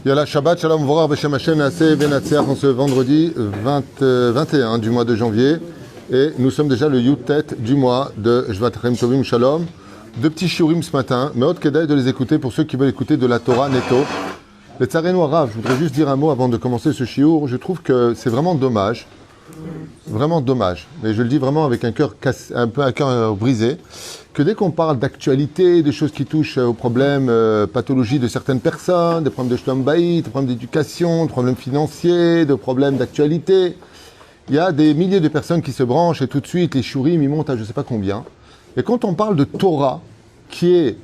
Yalla Shabbat, Shalom Vorah, Beshem Hashem, Naaseh, Venatseach, en ce vendredi 21 du mois de janvier. Et nous sommes déjà le Yutet du mois de Shvat Chaim Tovim Shalom. Deux petits shiurim ce matin, mais autre qu'Edaï de les écouter pour ceux qui veulent écouter de la Torah Netto. Le Tsareno Arav, je voudrais juste dire un mot avant de commencer ce shiur. Je trouve que c'est vraiment dommage, mais je le dis vraiment avec un cœur cassé, un peu un cœur brisé, que dès qu'on parle d'actualité, des choses qui touchent aux problèmes, pathologies de certaines personnes, des problèmes de shlom bayit, des problèmes d'éducation, des problèmes financiers, des problèmes d'actualité, il y a des milliers de personnes qui se branchent et tout de suite les shurim ils montent à je ne sais pas combien. Et quand on parle de Torah, qui est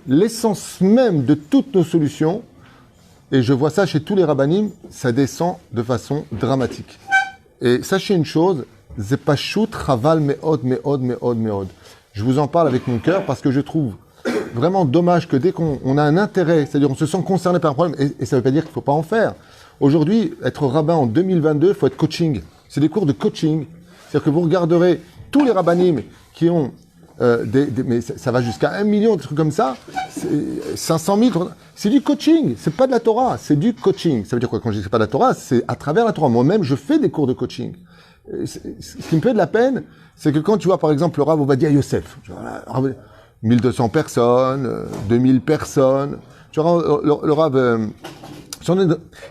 l'essence même de toutes nos solutions, et je vois ça chez tous les rabbanim, ça descend de façon dramatique. Et sachez une chose, c'est pas shoot, raval, meod. Je vous en parle avec mon cœur parce que je trouve vraiment dommage que dès qu'on a un intérêt, c'est-à-dire on se sent concerné par un problème, et ça ne veut pas dire qu'il ne faut pas en faire. Aujourd'hui, être rabbin en 2022, il faut être coaching. C'est des cours de coaching. C'est-à-dire que vous regarderez tous les rabbanim qui ont mais ça va jusqu'à 1 million, des trucs comme ça, 500 000, c'est du coaching, c'est pas de la Torah, c'est du coaching. Ça veut dire quoi quand je dis c'est pas de la Torah, c'est à travers la Torah. Moi-même, je fais des cours de coaching. Ce qui me fait de la peine, c'est que quand tu vois par exemple le Rav Ovadia Yosef, 1200 personnes, 2000 personnes, tu vois le Rav,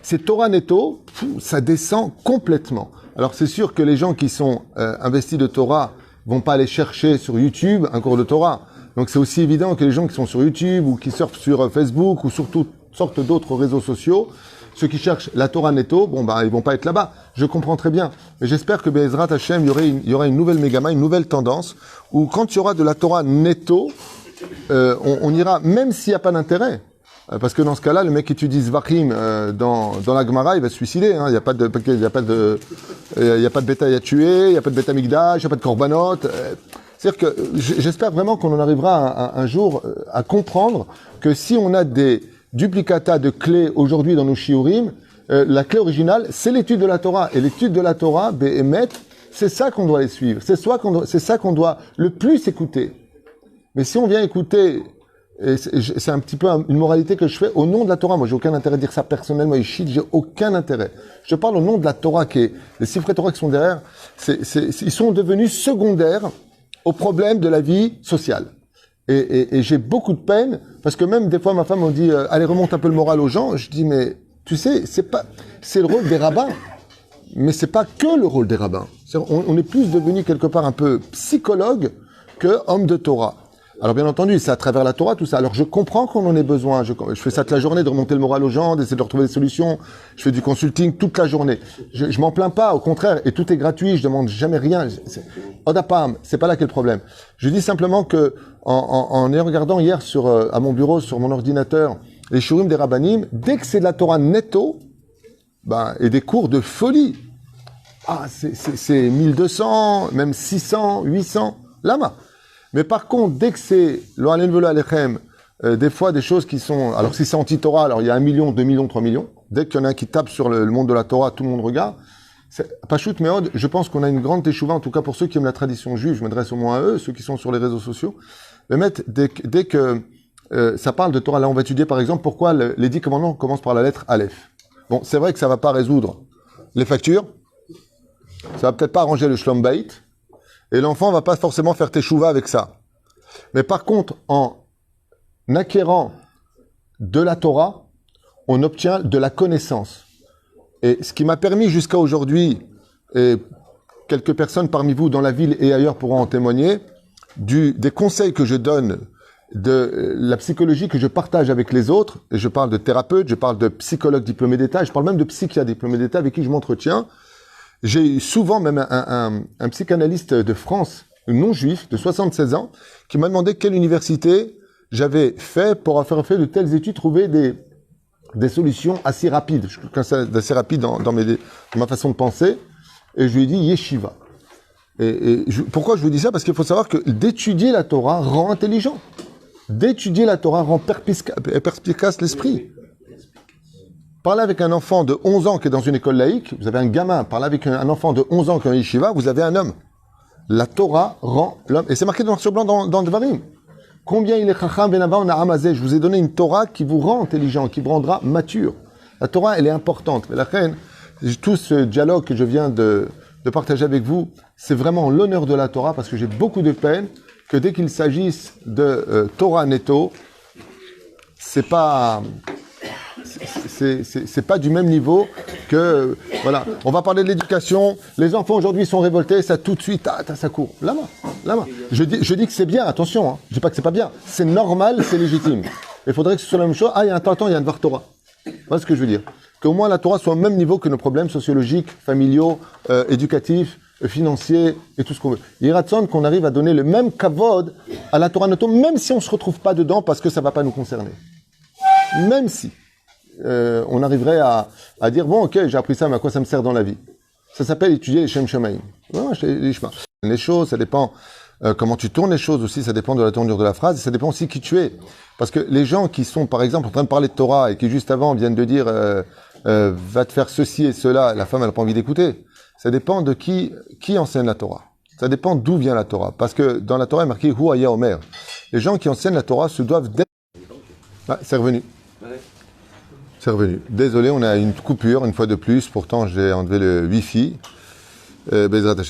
c'est Torah Netto, ça descend complètement. Alors c'est sûr que les gens qui sont investis de Torah vont pas aller chercher sur YouTube un cours de Torah. Donc c'est aussi évident que les gens qui sont sur YouTube ou qui surfent sur Facebook ou sur toutes sortes d'autres réseaux sociaux, ceux qui cherchent la Torah Netto, ils vont pas être là-bas. Je comprends très bien. Mais j'espère que Be'ezrat Hashem, il y aura une nouvelle mégama, une nouvelle tendance, où quand il y aura de la Torah Netto, on ira, même s'il n'y a pas d'intérêt. Parce que dans ce cas-là, le mec qui étudie Zvachim dans la Gemara, il va se suicider. Il n'y a pas de bétail à tuer, il n'y a pas de bétail migdash, il n'y a pas de korbanot. C'est-à-dire que j'espère vraiment qu'on en arrivera un jour à comprendre que si on a des duplicata de clés aujourd'hui dans nos shiurim, la clé originale, c'est l'étude de la Torah. Et l'étude de la Torah, Be'emet, c'est ça qu'on doit les suivre. C'est ça qu'on doit le plus écouter. Mais si on vient écouter... Et c'est un petit peu une moralité que je fais au nom de la Torah. Moi, j'ai aucun intérêt à dire ça personnellement. J'ai aucun intérêt. Je parle au nom de la Torah, qui est les sifrei Torah qui sont derrière. Ils sont devenus secondaires aux problèmes de la vie sociale. Et j'ai beaucoup de peine parce que même des fois, ma femme me dit allez remonte un peu le moral aux gens. Je dis mais tu sais, c'est le rôle des rabbins, mais c'est pas que le rôle des rabbins. On est plus devenu quelque part un peu psychologue que homme de Torah. Alors bien entendu, c'est à travers la Torah, tout ça. Alors je comprends qu'on en ait besoin. Je fais ça toute la journée, de remonter le moral aux gens, d'essayer de retrouver des solutions. Je fais du consulting toute la journée. Je m'en plains pas, au contraire. Et tout est gratuit, je demande jamais rien. Odapam, c'est pas là qu'est le problème. Je dis simplement que, en regardant hier à mon bureau, sur mon ordinateur, les shurim des rabbanim, dès que c'est de la Torah netto, et des cours de folie. C'est 1200, même 600, 800. Lama. Mais par contre, dès que c'est lo alen velo alechem, des fois des choses qui sont... Alors si c'est anti-Torah, alors il y a 1 million, 2 millions, 3 millions. Dès qu'il y en a un qui tape sur le monde de la Torah, tout le monde regarde. Pachout Meod, je pense qu'on a une grande teshuva, en tout cas pour ceux qui aiment la tradition juive, je m'adresse au moins à eux, ceux qui sont sur les réseaux sociaux. Mais dès que ça parle de Torah, là on va étudier par exemple pourquoi les 10 commandements commencent par la lettre Aleph. Bon, c'est vrai que ça va pas résoudre les factures, ça va peut-être pas arranger le shlom bayit, et l'enfant va pas forcément faire teshuva avec ça. Mais par contre, en acquérant de la Torah, on obtient de la connaissance. Et ce qui m'a permis jusqu'à aujourd'hui, et quelques personnes parmi vous dans la ville et ailleurs pourront en témoigner, des conseils que je donne, de la psychologie que je partage avec les autres, et je parle de thérapeutes, je parle de psychologues diplômés d'État, je parle même de psychiatres diplômés d'État avec qui je m'entretiens. J'ai eu souvent même un psychanalyste de France, non juif, de 76 ans, qui m'a demandé quelle université j'avais fait pour avoir fait de telles études, trouver des solutions assez rapides. Je trouve ça assez rapide dans ma façon de penser. Et je lui ai dit yeshiva. Pourquoi je vous dis ça? Parce qu'il faut savoir que d'étudier la Torah rend intelligent. D'étudier la Torah rend perspicace l'esprit. Parlez avec un enfant de 11 ans qui est dans une école laïque, vous avez un gamin. Parlez avec un enfant de 11 ans qui est en yeshiva, vous avez un homme. La Torah rend l'homme. Et c'est marqué noir sur blanc dans Devarim. Combien il est chacham venava on a amazé. Je vous ai donné une Torah qui vous rend intelligent, qui vous rendra mature. La Torah, elle est importante. Mais la reine, tout ce dialogue que je viens de partager avec vous, c'est vraiment l'honneur de la Torah parce que j'ai beaucoup de peine que dès qu'il s'agisse de Torah netto, c'est pas du même niveau que voilà. On va parler de l'éducation. Les enfants aujourd'hui sont révoltés, ça tout de suite, ça court. Lama. Je dis que c'est bien. Attention, hein. Je dis pas que c'est pas bien. C'est normal, c'est légitime. Il faudrait que ce soit la même chose. Il y a un temps, il y a une var Torah. Voilà ce que je veux dire. Qu'au moins la Torah soit au même niveau que nos problèmes sociologiques, familiaux, éducatifs, financiers et tout ce qu'on veut. Il y a qu'on arrive à donner le même kavod à la Torah noto, même si on se retrouve pas dedans parce que ça va pas nous concerner. Même si on arriverait à dire bon ok j'ai appris ça mais à quoi ça me sert dans la vie. Ça s'appelle étudier les Shem Shamaim. Les choses, ça dépend comment tu tournes les choses aussi, ça dépend de la tournure de la phrase et ça dépend aussi qui tu es. Parce que les gens qui sont par exemple en train de parler de Torah et qui juste avant viennent de dire va te faire ceci et cela, la femme elle n'a pas envie d'écouter. Ça dépend de qui enseigne la Torah. Ça dépend d'où vient la Torah. Parce que dans la Torah il est marqué Hu Haya Omer. Les gens qui enseignent la Torah se doivent d'être... Ah, c'est revenu. C'est revenu. Désolé, on a une coupure, une fois de plus. Pourtant, j'ai enlevé le Wi-Fi.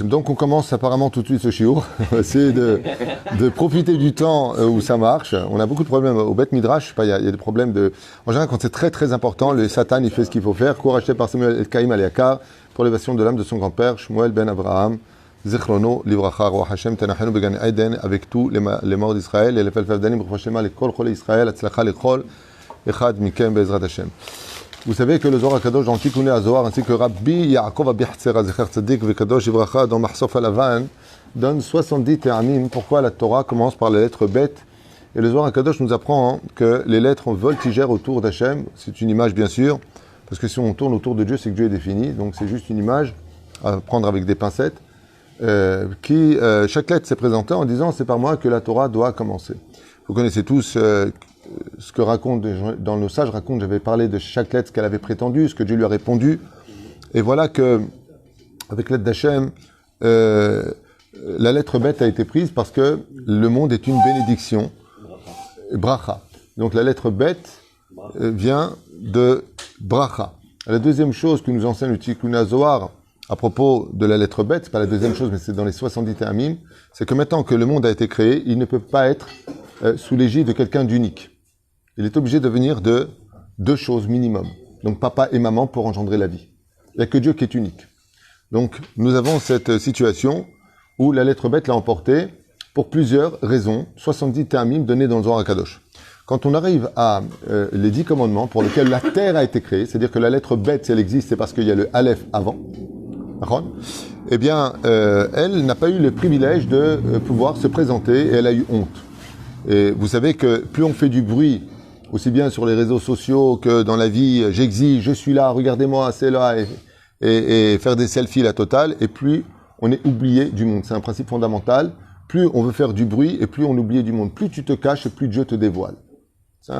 Donc, on commence apparemment tout de suite ce shiur. On va essayer de profiter du temps où ça marche. On a beaucoup de problèmes au Beth Midrash. Je sais pas, il y a des problèmes de... En général, quand c'est très, très important, le Satan, il fait ce qu'il faut faire. Cours acheté par Samuel El-Kaïm Aliakar pour l'élévation de l'âme de son grand-père, Shmuel Ben Abraham. Zichrono, Livracha, Roi Hashem, Tenachenu, Began Eden, avec tous les morts d'Israël, et les Felfavdanim, Rufashema, les Kol, Chol Israël, Atzlacha, les Chol, Echad, Mikem, Bezrat Hashem. Vous savez que le Zohar Kadosh dans Tikkuné Azohar, ainsi que Rabbi Yaakov Abi Hatzera, Zecher Tzadik, Vekadosh, Ivracha, dans Mahsof Alavan, donne 70 termim. Pourquoi la Torah commence par les lettres bêtes? Et le Zohar Kadosh nous apprend que les lettres voltigèrent autour d'Hachem. C'est une image, bien sûr, parce que si on tourne autour de Dieu, c'est que Dieu est défini. Donc c'est juste une image à prendre avec des pincettes. Chaque lettre s'est présentée en disant c'est par moi que la Torah doit commencer. Vous connaissez tous ce que raconte dans nos sages racontent. J'avais parlé de chaque lettre, ce qu'elle avait prétendu, ce que Dieu lui a répondu. Et voilà que avec l'aide d'Hachem, la lettre bête a été prise parce que le monde est une bénédiction, bracha. Donc la lettre bête vient de bracha. La deuxième chose que nous enseigne le Tikkuné Zohar à propos de la lettre bête, c'est pas la deuxième chose, mais c'est dans les 70 termim, c'est que maintenant que le monde a été créé, il ne peut pas être sous l'égide de quelqu'un d'unique. Il est obligé de venir de deux choses minimum. Donc papa et maman pour engendrer la vie. Il n'y a que Dieu qui est unique. Donc nous avons cette situation où la lettre bête l'a emporté pour plusieurs raisons, 70 termim donnés dans le Zohar HaKadosh. Quand on arrive à les 10 commandements pour lesquels la terre a été créée, c'est-à-dire que la lettre bête, si elle existe, c'est parce qu'il y a le Aleph avant, eh bien, elle n'a pas eu le privilège de pouvoir se présenter et elle a eu honte. Et vous savez que plus on fait du bruit, aussi bien sur les réseaux sociaux que dans la vie, j'exige, je suis là, regardez-moi, c'est là, et faire des selfies la totale, et plus on est oublié du monde. C'est un principe fondamental. Plus on veut faire du bruit et plus on oublie du monde. Plus tu te caches et plus Dieu te dévoile. C'est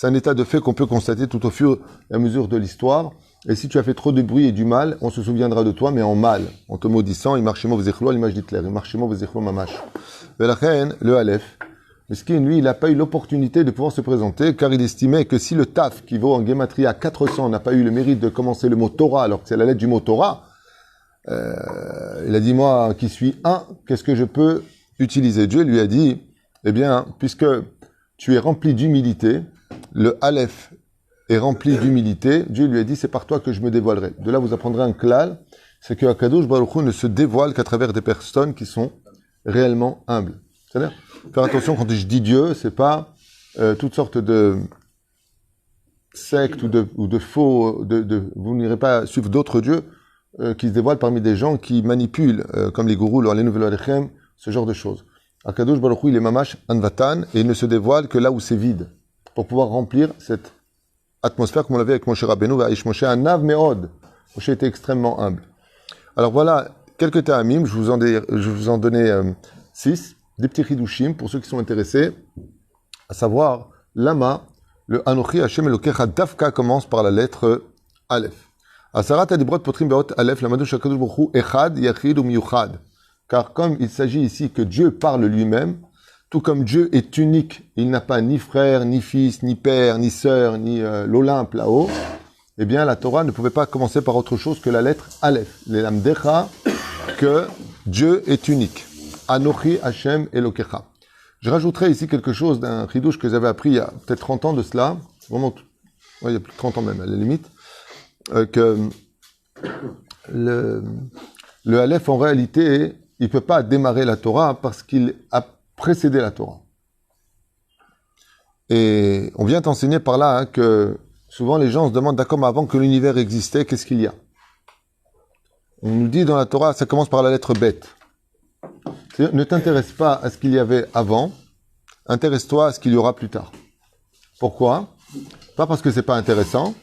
un état de fait qu'on peut constater tout au fur et à mesure de l'histoire. Et si tu as fait trop de bruit et du mal, on se souviendra de toi, mais en mal, en te maudissant. Imarchemo v'zechlo, l'image d'Hitler. Imarchemo v'zechlo mamash. La reine, le Aleph. Meskin, lui, il n'a pas eu l'opportunité de pouvoir se présenter, car il estimait que si le taf, qui vaut en Gematria 400, n'a pas eu le mérite de commencer le mot Torah, alors que c'est la lettre du mot Torah, il a dit, moi, qui suis un, qu'est-ce que je peux utiliser? Dieu lui a dit, eh bien, puisque tu es rempli d'humilité, le Aleph est rempli d'humilité, Dieu lui a dit, c'est par toi que je me dévoilerai. De là, vous apprendrez un klal, c'est que Akadosh Baruch Hu ne se dévoile qu'à travers des personnes qui sont réellement humbles. C'est-à-dire, faire attention quand je dis Dieu, c'est pas toutes sortes de sectes ou de faux, vous n'irez pas suivre d'autres dieux qui se dévoilent parmi des gens qui manipulent, comme les gourous, les nouveaux alechem, ce genre de choses. Akadosh Baruch Hu, il est mamash anvatan, et il ne se dévoile que là où c'est vide, pour pouvoir remplir cette atmosphère comme on l'avait avec Moshe Rabbeinu, Vaïsh Moshe Anav Meod. Moshe était extrêmement humble. Alors voilà, quelques ta'amim, je vous en donnais 6, des petits chidushim pour ceux qui sont intéressés, à savoir, Lama, le Anochi Hashem Elokecha Dafka commence par la lettre Aleph. Asarat Adibrot Potrim Beot Aleph, la Madouche HaKadosh Baruch Hu, Echad, Yachid ou Miyuchad. Car comme il s'agit ici que Dieu parle lui-même, tout comme Dieu est unique, il n'a pas ni frère, ni fils, ni père, ni sœur, ni l'Olympe là-haut, eh bien la Torah ne pouvait pas commencer par autre chose que la lettre Aleph, l'Elamdecha, que Dieu est unique. Anochi Hashem Elokecha. Je rajouterai ici quelque chose d'un chidouche que j'avais appris il y a peut-être 30 ans de cela, vraiment, il y a plus de 30 ans même à la limite, que le Aleph en réalité, il ne peut pas démarrer la Torah parce qu'il a précédé la Torah. Et on vient t'enseigner par là que souvent les gens se demandent, d'accord, mais avant que l'univers existait, qu'est-ce qu'il y a? On nous dit dans la Torah, ça commence par la lettre bête. Ne t'intéresse pas à ce qu'il y avait avant, intéresse-toi à ce qu'il y aura plus tard. Pourquoi? Pas parce que c'est pas intéressant,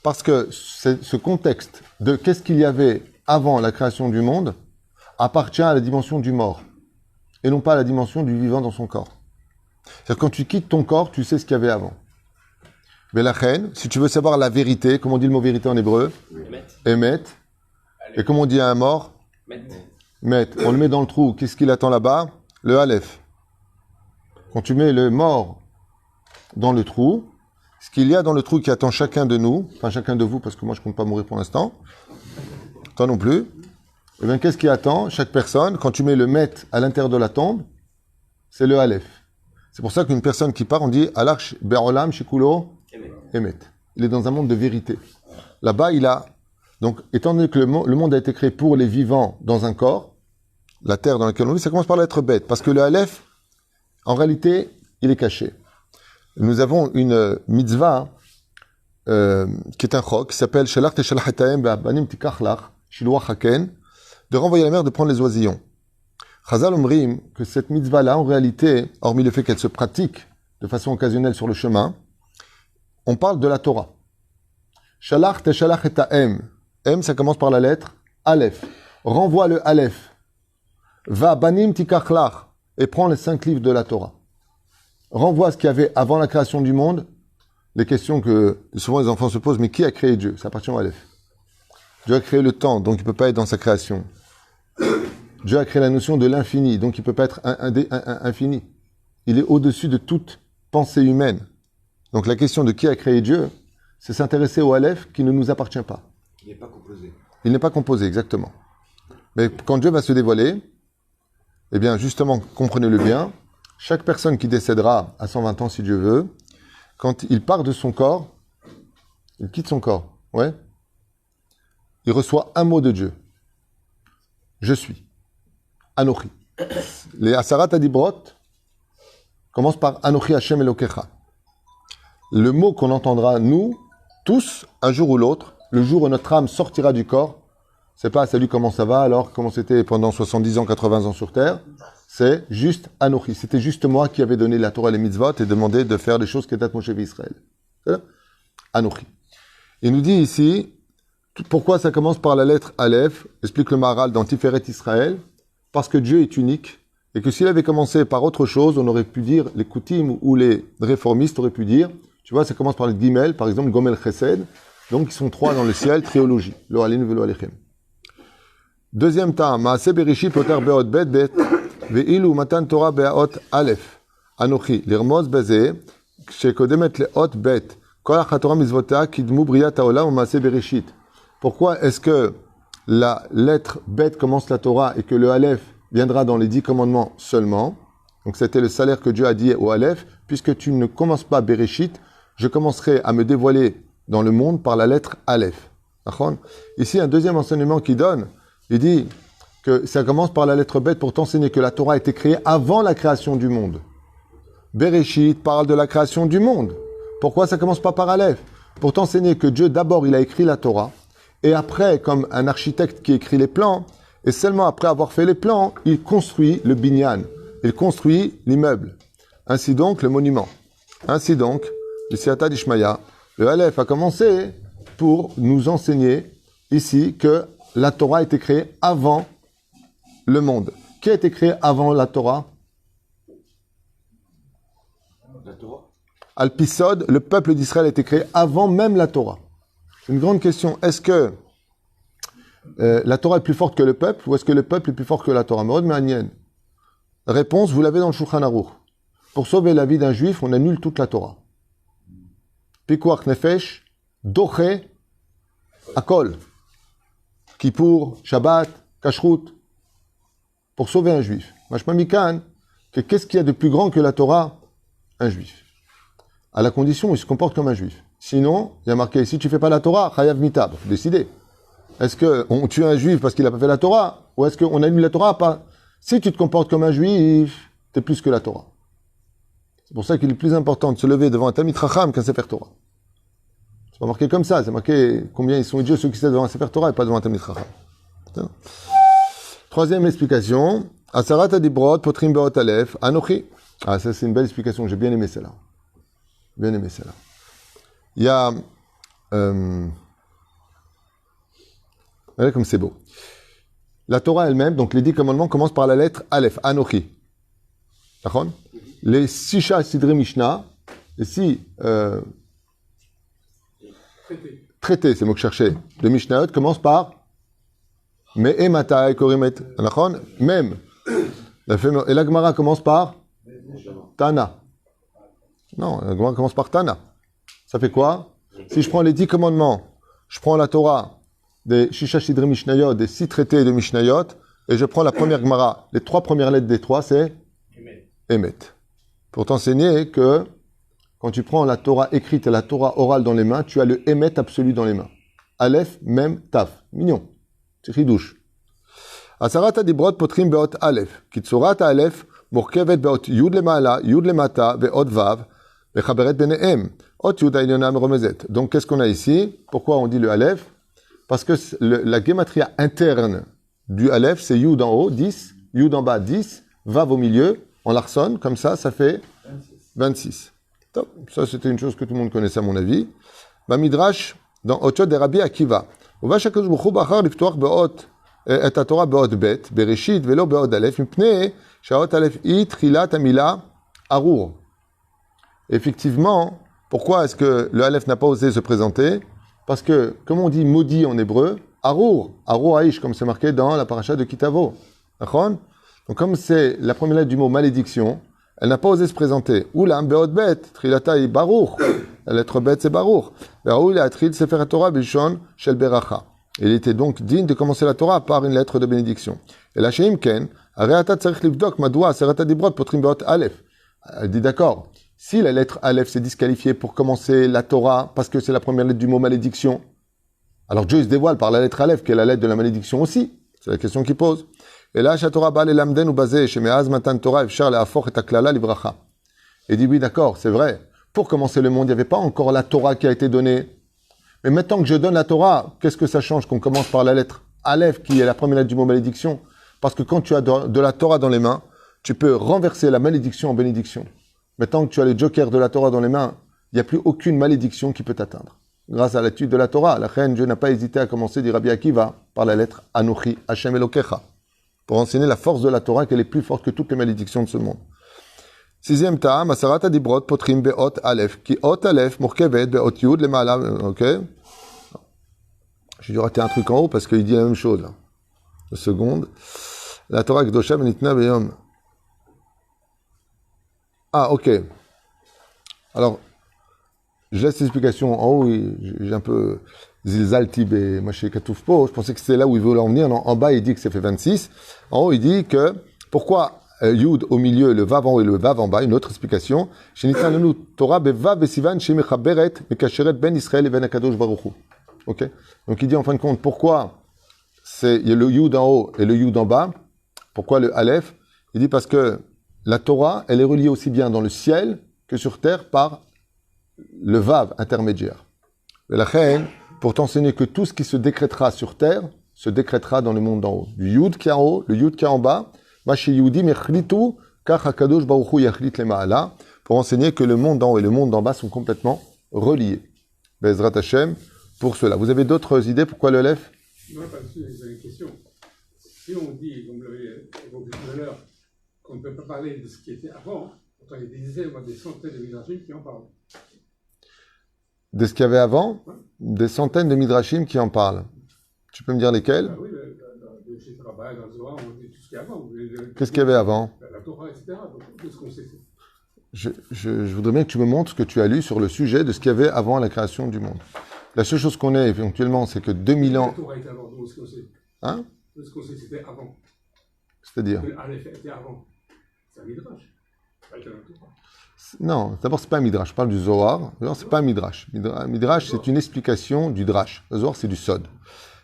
parce que ce contexte de qu'est-ce qu'il y avait avant la création du monde appartient à la dimension du mort, et non pas à la dimension du vivant dans son corps. C'est-à-dire quand tu quittes ton corps, tu sais ce qu'il y avait avant. Mais la reine, si tu veux savoir la vérité, comment on dit le mot vérité en hébreu? Emet. Et comment on dit à un mort? Met. On le met dans le trou. Qu'est-ce qu'il attend là-bas? Le Aleph. Quand tu mets le mort dans le trou, ce qu'il y a dans le trou qui attend chacun de nous, enfin chacun de vous, parce que moi je ne compte pas mourir pour l'instant, toi non plus, eh bien qu'est-ce qui attend chaque personne? Quand tu mets le Met à l'intérieur de la tombe, c'est le Aleph. C'est pour ça qu'une personne qui part, on dit Alach Be'olam Shikulo Emet. Il est dans un monde de vérité. Là-bas, il a... Donc, étant donné que le monde a été créé pour les vivants dans un corps, la terre dans laquelle on vit, ça commence par la lettre bête. Parce que le Aleph, en réalité, il est caché. Nous avons une mitzvah qui est un chok, qui s'appelle Shalach Teshalach Etaem Be'abanim Tikachlach Shiluach Haken, de renvoyer la mer, de prendre les oisillons. Chazal Omrim, que cette mitzvah-là, en réalité, hormis le fait qu'elle se pratique de façon occasionnelle sur le chemin, on parle de la Torah. Shalach Teshalach Etaem. M, ça commence par la lettre Aleph. Renvoie le Aleph. Va banim tikachlach et prends les 5 livres de la Torah. Renvoie ce qu'il y avait avant la création du monde. Les questions que souvent les enfants se posent, mais qui a créé Dieu? Ça appartient au Aleph. Dieu a créé le temps, donc il ne peut pas être dans sa création. Dieu a créé la notion de l'infini, donc il ne peut pas être infini. Il est au-dessus de toute pensée humaine. Donc la question de qui a créé Dieu, c'est s'intéresser au Aleph qui ne nous appartient pas. Il n'est pas composé. Il n'est pas composé, exactement. Mais quand Dieu va se dévoiler, eh bien, justement, comprenez-le bien, chaque personne qui décédera à 120 ans, si Dieu veut, quand il part de son corps, il quitte son corps, ouais, il reçoit un mot de Dieu. Je suis. Anochi. Les Asarat Adibrot commencent par Anochi Hashem Elokecha. Le mot qu'on entendra, nous, tous, un jour ou l'autre, le jour où notre âme sortira du corps, c'est pas salut comment ça va alors comment c'était pendant 70 ans, 80 ans sur terre, c'est juste Anochi. C'était juste moi qui avais donné la Torah et les mitzvot et demandé de faire des choses qui étaient Moshe Israël. Anochi. Il nous dit ici, pourquoi ça commence par la lettre Aleph, explique le Maharal dans Tiferet Israël, parce que Dieu est unique et que s'il avait commencé par autre chose, on aurait pu dire, les Koutim ou les réformistes auraient pu dire, tu vois, ça commence par le Gimel, par exemple, Gomel Chesed. Donc, ils sont 3 dans le ciel, triologie. Lo alin velo alechem. Deuxième temps, Maaseh Bereshit poter be'ot bet bet, ve'ilu matan Torah be'ot aleph. Anochi, l'irmoz bezeh, shekodemet le'ot bet, kol hachatorah mizvotea kidmu briyat ha'olam ou Maaseh Bereshit. Pourquoi est-ce que la lettre bet commence la Torah et que le aleph viendra dans les 10 commandements seulement? Donc, c'était le salaire que Dieu a dit au aleph, puisque tu ne commences pas Bereshit, je commencerai à me dévoiler dans le monde par la lettre Aleph. Ici, un deuxième enseignement qu'il donne, il dit que ça commence par la lettre Bet pour t'enseigner que la Torah a été créée avant la création du monde. Bereshit parle de la création du monde. Pourquoi ça commence pas par Aleph? Pour t'enseigner que Dieu, d'abord, il a écrit la Torah, et après, comme un architecte qui écrit les plans, et seulement après avoir fait les plans, il construit le binyan, il construit l'immeuble. Ainsi donc, le monument. Ainsi donc, le Siyata d'Ishmaïa, le Aleph a commencé pour nous enseigner ici que la Torah a été créée avant le monde. Qui a été créé avant la Torah? La Torah. Al-Pisod, le peuple d'Israël a été créé avant même la Torah. C'est une grande question. Est-ce que la Torah est plus forte que le peuple ou est-ce que le peuple est plus fort que la Torah? Réponse, vous l'avez dans le Shulchan Aruch. Pour sauver la vie d'un juif, on annule toute la Torah. Pikuach nefesh, doche, akol. Kippour, Shabbat, Kashrut. Pour sauver un juif. Mashma mikan, qu'est-ce qu'il y a de plus grand que la Torah? Un juif. À la condition où il se comporte comme un juif. Sinon, il y a marqué, si tu fais pas la Torah, chayav mitab. Décidez. Est-ce qu'on tue un juif parce qu'il n'a pas fait la Torah? Ou est-ce qu'on annule la Torah? Pas. Si tu te comportes comme un juif, t'es plus que la Torah. C'est pour ça qu'il est plus important de se lever devant un Talmid Chacham qu'un Sefer Torah. C'est pas marqué comme ça, c'est marqué combien ils sont idiots ceux qui se devant un Sefer Torah et pas devant un Talmid Chacham. Troisième explication, Asarat Adibrot, Potrim Beot Aleph, Anochi. Ah, ça c'est une belle explication, j'ai bien aimé celle-là. Bien aimé celle-là. Il y a... Regardez comme c'est beau. La Torah elle-même, donc les 10 commandements commencent par la lettre Aleph, Anochi. D'accord? Les Sisha Sidri Mishnah, les 6 traités, c'est le mot que je cherchais, de Mishnahot commencent par Me'e Matai Korimet. D'accord? Même. Et la Gemara commence par Tana. Non, la Gemara commence par Tana. Ça fait quoi? Si je prends les 10 commandements, je prends la Torah des Shisha Sidri Mishnayot, des 6 traités de Mishnayot, et je prends la première Gemara. Les 3 premières lettres des 3, c'est Emet. Pour t'enseigner que quand tu prends la Torah écrite et la Torah orale dans les mains, tu as le Emet absolu dans les mains. Aleph, Mem, Taf. Mignon. C'est ridouche. Asarat Adibrot Potrim Beot Aleph. Kitsurat Aleph, Murkevet Beot Yud Lemala, Yud Lemata, Beot Vav, Bechaberet Benehem. Ot Yud Ailionam Romezet. Donc qu'est-ce qu'on a ici? Pourquoi on dit le Aleph? Parce que la gématria interne du Aleph, c'est Yud en haut, 10, Yud en bas, 10, Vav au milieu, on l'arçonne, comme ça fait 26. Top. Ça, c'était une chose que tout le monde connaissait à mon avis. Bamidrash, dans Otchot de Rabbi Akiva. Uva shakadosh baruch hu bachar liftoach beot et Torah beot bet, bereshit velo beot alef, mipnei shaot alef i trilat amila arur. Effectivement, pourquoi est-ce que le alef n'a pas osé se présenter? Parce que, comme on dit maudit en hébreu, arur, arur haïsh, comme c'est marqué dans la paracha de Kitavo. D'accord? Donc, comme c'est la première lettre du mot malédiction, elle n'a pas osé se présenter. Oulam beot bet, trilata i baruch. La lettre bet, c'est baruch. Ve'raoul atril sefer Torah bishon shel beracha. Il était donc digne de commencer la Torah par une lettre de bénédiction. Et la sheim ken, areata tzarich livdok madua serata dibrot potrim beot alef. Elle dit d'accord. Si la lettre alef s'est disqualifiée pour commencer la Torah parce que c'est la première lettre du mot malédiction, alors Dieu se dévoile par la lettre alef qui est la lettre de la malédiction aussi. C'est la question qu'il pose. Et là, Torah ba lelamden ou basé chez meaz matan Torah efshar leafoch et aklala livracha. Et dit oui, d'accord, c'est vrai. Pour commencer le monde, il n'y avait pas encore la Torah qui a été donnée. Mais maintenant que je donne la Torah, qu'est-ce que ça change qu'on commence par la lettre Aleph, qui est la première lettre du mot malédiction? Parce que quand tu as de la Torah dans les mains, tu peux renverser la malédiction en bénédiction. Maintenant que tu as le joker de la Torah dans les mains, il n'y a plus aucune malédiction qui peut t'atteindre. Grâce à l'étude de la Torah, la reine, Dieu n'a pas hésité à commencer, dit Rabbi Akiva, par la lettre Anochi, Hashem Elokecha, pour enseigner la force de la Torah, qu'elle est plus forte que toutes les malédictions de ce monde. Sixième ta'am, Asarat Adibrot, Potrim Beot Aleph, qui Ot Aleph, Murkevet, Beot Yud, Lemala, ok? J'ai dû rater un truc en haut parce qu'il dit la même chose, là. Une seconde. La Torah Kdosha Benitna Beyom. Ah, ok. Alors, je laisse l'explication en haut, j'ai un peu zilzaltib et maché katoufpo. Je pensais que c'était là où il voulait en venir. Non, en bas, il dit que ça fait 26. En haut, il dit que pourquoi Yud au milieu, le Vav en haut et le Vav en bas, une autre explication. Shenitananu Torah bevav besivan shemechaberet mekasheret ben Israël et ben Akadosh Baruch Hu. Ok. Donc il dit en fin de compte pourquoi il y a le Yud en haut et le Yud en bas. Pourquoi le Aleph? Il dit parce que la Torah, elle est reliée aussi bien dans le ciel que sur terre par le Vav intermédiaire. Et la reine, pour t'enseigner que tout ce qui se décrétera sur terre, se décrétera dans le monde d'en haut. Du Yud qui est en haut, le Yud qui est en bas, pour enseigner que le monde d'en haut et le monde d'en bas sont complètement reliés. Bezrat Hashem, pour cela. Vous avez d'autres idées pourquoi le Aleph? Non, parce que j'ai une question. Si on dit, comme vous l'avez évoqué tout à l'heure, qu'on ne peut pas parler de ce qui était avant, pourtant il y a des dizaines, voire des centaines de midrashim qui en parlent. De ce qu'il y avait avant, des centaines de midrashim qui en parlent. Tu peux me dire lesquels? Ah oui, le Shit Rabbah, dans le Zohar, on dit tout ce qu'il y a avant. Qu'est-ce qu'il y avait avant? La Torah, etc. Donc, de ce qu'on sait. Je voudrais bien que tu me montres ce que tu as lu sur le sujet de ce qu'il y avait avant la création du monde. La seule chose qu'on ait éventuellement, c'est que 2000 ans... La Torah était avant, donc ce qu'on sait. Hein? Ce qu'on sait, c'était avant. C'est-à-dire? Aleph était avant. C'est un midrash. Pas été dans la Torah. Non, d'abord, c'est pas un midrash. Je parle du Zohar. D'abord, c'est pas un midrash. Midrash, c'est une explication du drash. Le Zohar, c'est du sod.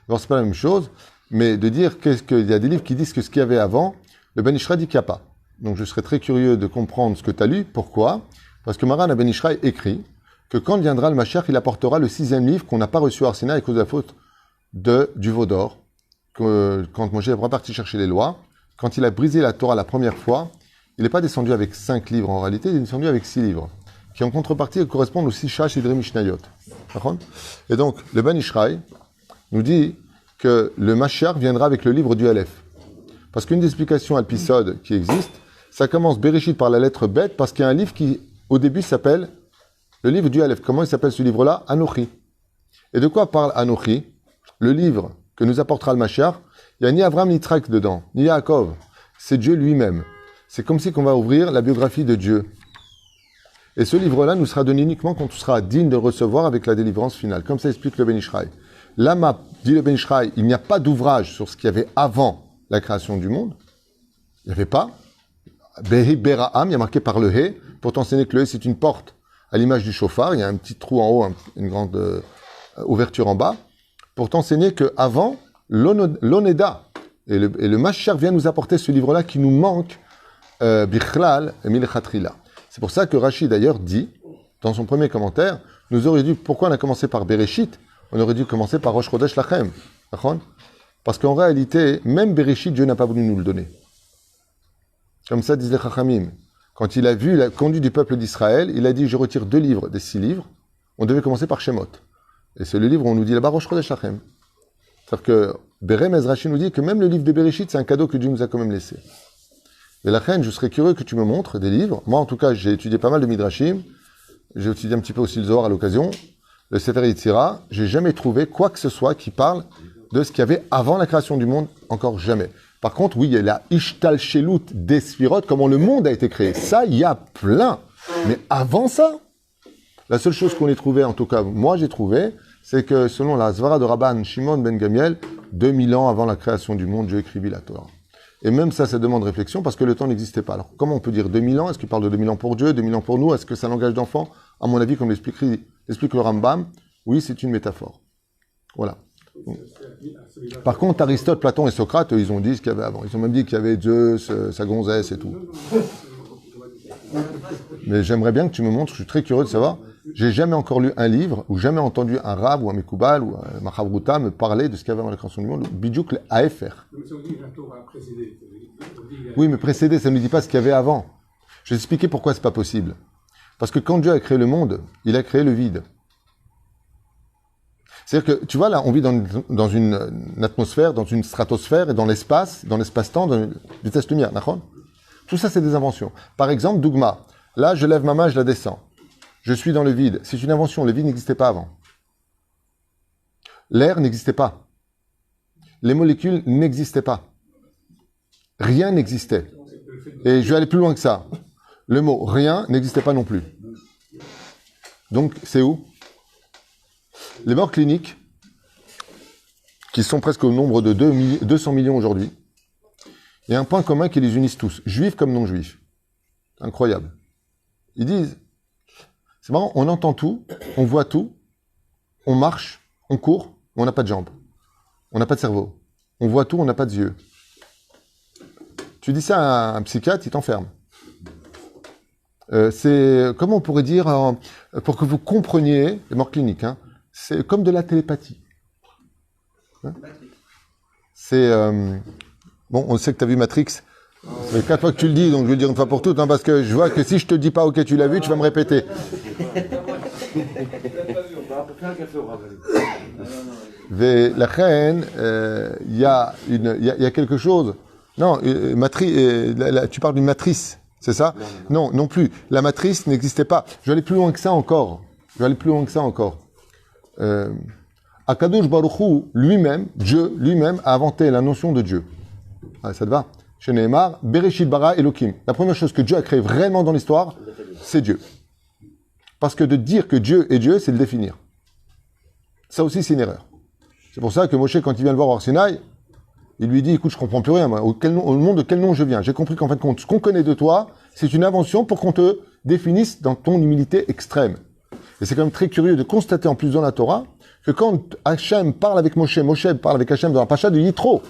D'abord, c'est pas la même chose. Mais de dire qu'il y a des livres qui disent que ce qu'il y avait avant, le Ben Ishra dit qu'il n'y a pas. Donc, je serais très curieux de comprendre ce que tu as lu. Pourquoi? Parce que Maran Ben Ishra écrit que quand viendra le Mashiach, il apportera le 6e livre qu'on n'a pas reçu à Arsina à cause de la faute du veau d'or. Quand Moshe est reparti chercher les lois, quand il a brisé la Torah la première fois, il n'est pas descendu avec 5 livres en réalité, il est descendu avec 6 livres, qui en contrepartie correspondent aux 6 Shash et Mishnayot. Et donc, le Ben Ishraï nous dit que le Mashiach viendra avec le livre du Aleph. Parce qu'une des explications alpisode qui existe, ça commence Bereshit par la lettre Bet, parce qu'il y a un livre qui, au début, s'appelle le livre du Aleph. Comment il s'appelle ce livre-là? Anochi. Et de quoi parle Anochi? Le livre que nous apportera le Mashiach. Il n'y a ni Avram ni Yitzhak dedans, ni Yaakov. C'est Dieu lui-même. C'est comme si on va ouvrir la biographie de Dieu. Et ce livre-là nous sera donné uniquement quand on sera digne de le recevoir avec la délivrance finale. Comme ça explique le Ben Ishraï. Lama, dit le Ben Ishraï, il n'y a pas d'ouvrage sur ce qu'il y avait avant la création du monde. Il n'y avait pas. Behi Bera'am, il y a marqué par le He, pour t'enseigner que le He c'est une porte à l'image du chauffard. Il y a un petit trou en haut, une grande ouverture en bas. Pour t'enseigner qu'avant, l'Oneda, et le Mashiach vient nous apporter ce livre-là qui nous manque, Bichlal Milchatrila. C'est pour ça que Rashi d'ailleurs dit, dans son premier commentaire, nous aurait dû, pourquoi on a commencé par Bereshit? On aurait dû commencer par Rosh Chodesh Lachem. Parce qu'en réalité, même Bereshit, Dieu n'a pas voulu nous le donner. Comme ça disait Chachamim. Quand il a vu la conduite du peuple d'Israël, il a dit, je retire 2 livres des 6 livres. On devait commencer par Shemot. Et c'est le livre où on nous dit là-bas Rosh Chodesh Lachem. C'est-à-dire que Berem Ezrachi nous dit que même le livre de Bereshit, c'est un cadeau que Dieu nous a quand même laissé. Et la reine, je serais curieux que tu me montres des livres. Moi, en tout cas, j'ai étudié pas mal de Midrashim. J'ai étudié un petit peu aussi le Zohar à l'occasion. Le Sefer Yetzira. J'ai jamais trouvé quoi que ce soit qui parle de ce qu'il y avait avant la création du monde. Encore jamais. Par contre, oui, il y a la Ishtal Shelut des Sphirot, comment le monde a été créé. Ça, il y a plein. Mais avant ça, la seule chose qu'on ait trouvé, en tout cas, moi j'ai trouvé, c'est que selon la Zvara de Rabban Shimon ben Gamiel, 2000 ans avant la création du monde, Dieu écrivit la Torah. Et même ça demande réflexion parce que le temps n'existait pas. Alors, comment on peut dire 2000 ans? Est-ce qu'il parle de 2000 ans pour Dieu, 2000 ans pour nous? Est-ce que c'est un langage d'enfant? À mon avis, comme l'explique le Rambam, oui, c'est une métaphore. Voilà. Par contre, Aristote, Platon et Socrate, ils ont dit ce qu'il y avait avant. Ils ont même dit qu'il y avait Zeus, sa gonzesse et tout. Mais j'aimerais bien que tu me montres, je suis très curieux de savoir. J'ai jamais encore lu un livre ou jamais entendu un rab ou un Mekoubal ou un Machabruta me parler de ce qu'il y avait avant la création du monde. Bidjouk AFR. Oui, mais précédé, ça ne nous dit pas ce qu'il y avait avant. Je vais expliquer pourquoi c'est pas possible. Parce que quand Dieu a créé le monde, il a créé le vide. C'est-à-dire que, tu vois, là, on vit dans une atmosphère, dans une stratosphère et dans l'espace-temps, dans une vitesse lumière. Tout ça, c'est des inventions. Par exemple, Dougma. Là, je lève ma main, je la descends. Je suis dans le vide. C'est une invention. Le vide n'existait pas avant. L'air n'existait pas. Les molécules n'existaient pas. Rien n'existait. Et je vais aller plus loin que ça. Le mot rien n'existait pas non plus. Donc, c'est où? Les morts cliniques, qui sont presque au nombre de 200 millions aujourd'hui, il y a un point commun qui les unisse tous, juifs comme non-juifs. Incroyable. Ils disent, c'est marrant, on entend tout, on voit tout, on marche, on court, mais on n'a pas de jambes. On n'a pas de cerveau. On voit tout, on n'a pas de yeux. Tu dis ça à un psychiatre, il t'enferme. C'est, comment on pourrait dire, pour que vous compreniez, les morts cliniques, hein, c'est comme de la télépathie. Hein? C'est, bon, on sait que tu as vu Matrix. Ça fait 4 fois que tu le dis, donc je vais le dire une fois pour toutes, hein, parce que je vois que si je te dis pas, ok, tu l'as vu, tu vas me répéter. La reine, il y a quelque chose. Non, tu parles d'une matrice, c'est ça? Non, non plus. La matrice n'existait pas. Je vais aller plus loin que ça encore. Akadosh Baruch Hu, lui-même, Dieu lui-même, a inventé la notion de Dieu. Ah, ça te va? Chez Nehemar, Bereshit bara Elohim. La première chose que Dieu a créée vraiment dans l'histoire, c'est Dieu. Parce que de dire que Dieu est Dieu, c'est le définir. Ça aussi, c'est une erreur. C'est pour ça que Moshe, quand il vient le voir au Sinaï, il lui dit, écoute, je comprends plus rien, moi. Au nom de quel nom je viens? J'ai compris qu'en fin de compte, ce qu'on connaît de toi, c'est une invention pour qu'on te définisse dans ton humilité extrême. Et c'est quand même très curieux de constater en plus dans la Torah que quand Hachem parle avec Moshe, Moshe parle avec Hachem dans la Pacha de Yitro,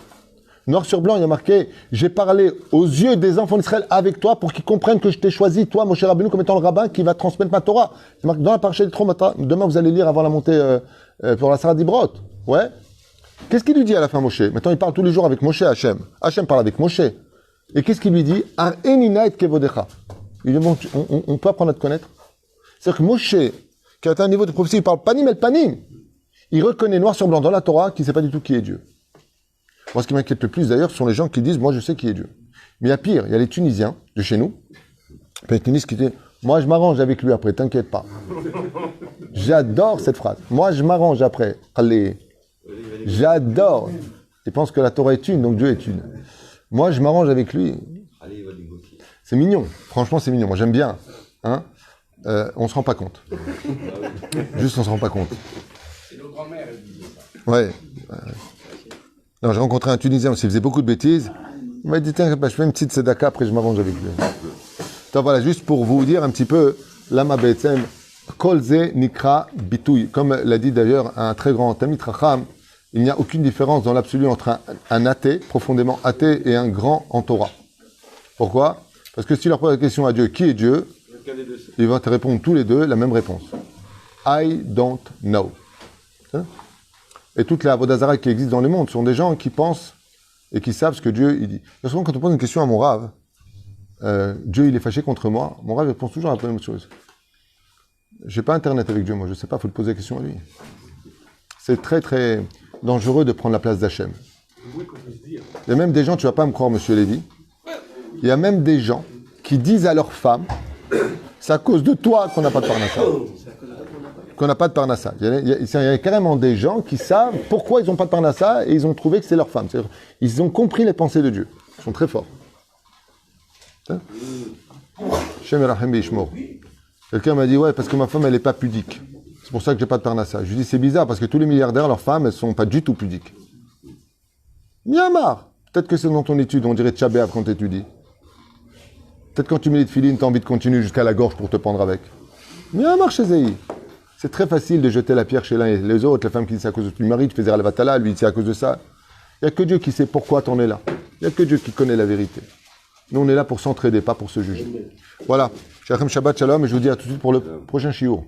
noir sur blanc, il y a marqué « J'ai parlé aux yeux des enfants d'Israël avec toi pour qu'ils comprennent que je t'ai choisi, toi, Moshe Rabbeinu, comme étant le rabbin qui va transmettre ma Torah. » C'est marqué dans la Pacha de Yitro, demain vous allez lire avant la montée pour la Sarah d'Ibrot. Ouais. Qu'est-ce qu'il lui dit à la fin, Moshe? Maintenant, il parle tous les jours avec Moshe, Hachem. Hachem parle avec Moshe. Et qu'est-ce qu'il lui dit? « Ar-enina et kevodecha. » Il dit « Bon, on peut apprendre à te connaître. » C'est-à-dire que Moshe, qui a atteint un niveau de prophétie, il parle panim el panim. Il reconnaît noir sur blanc dans la Torah qu'il ne sait pas du tout qui est Dieu. Moi, ce qui m'inquiète le plus, d'ailleurs, ce sont les gens qui disent « Moi, je sais qui est Dieu. » Mais il y a pire, il y a les Tunisiens de chez nous, les Tunisiens qui disent « Moi, je m'arrange avec lui après, t'inquiète pas. » J'adore cette phrase. « Moi, je m'arrange après. » Allez. J'adore. Ils pensent que la Torah est une, donc Dieu est une. Moi, je m'arrange avec lui. Allez, il va négocier. C'est mignon. Franchement, c'est mignon. Moi, j'aime bien. Hein, on se rend pas compte. Juste, on se rend pas compte. C'est nos grands-mères, elles disaient ça. Ouais. Non, j'ai rencontré un Tunisien aussi, il faisait beaucoup de bêtises. Il m'a dit, tiens, je fais une petite tzedaka, après je m'arrange avec lui. Donc voilà, juste pour vous dire un petit peu, Lama Be'etzem, Kolze Nikra Bitouy. Comme l'a dit d'ailleurs un très grand Tamid Racham, il n'y a aucune différence dans l'absolu entre un athée, profondément athée, et un grand en Torah. Pourquoi? Parce que si tu leur poses la question à Dieu, qui est Dieu? Il va te répondre tous les deux la même réponse. I don't know. Hein? Et toutes les avodazara qui existent dans le monde sont des gens qui pensent et qui savent ce que Dieu il dit. Souvent, quand on pose une question à mon rave, Dieu il est fâché contre moi, mon rave il pense toujours à la même chose. J'ai pas internet avec Dieu, moi, je sais pas, faut te poser la question à lui. C'est très très dangereux de prendre la place d'Hachem. Il y a même des gens, tu vas pas me croire, monsieur Lévy, il y a même des gens qui disent à leurs femmes, c'est à cause de toi qu'on n'a pas de parnassa. Qu'on n'a pas de parnassa. Il y a carrément des gens qui savent pourquoi ils n'ont pas de parnassa et ils ont trouvé que c'est leur femme. C'est-à-dire, ils ont compris les pensées de Dieu. Ils sont très forts. Shem Erachem Beishmor. Quelqu'un m'a dit, ouais, parce que ma femme, elle n'est pas pudique. C'est pour ça que j'ai pas de parnassa. Je lui dis, c'est bizarre, parce que tous les milliardaires, leurs femmes, elles sont pas du tout pudiques. Myanmar. Peut-être que c'est dans ton étude, on dirait Tchabéab quand tu étudies. Peut-être quand tu mets les tefilines, tu as envie de continuer jusqu'à la gorge pour te pendre avec. Myanmar chez Zéhi. C'est très facile de jeter la pierre chez l'un et les autres. La femme qui dit c'est à cause de ton mari, tu fais Zéra Levatala, lui c'est à cause de ça. Il n'y a que Dieu qui sait pourquoi tu en es là. Il n'y a que Dieu qui connaît la vérité. Nous, on est là pour s'entraider, pas pour se juger. Voilà. Shabbat Shalom, et je vous dis à tout de suite pour le prochain shiur.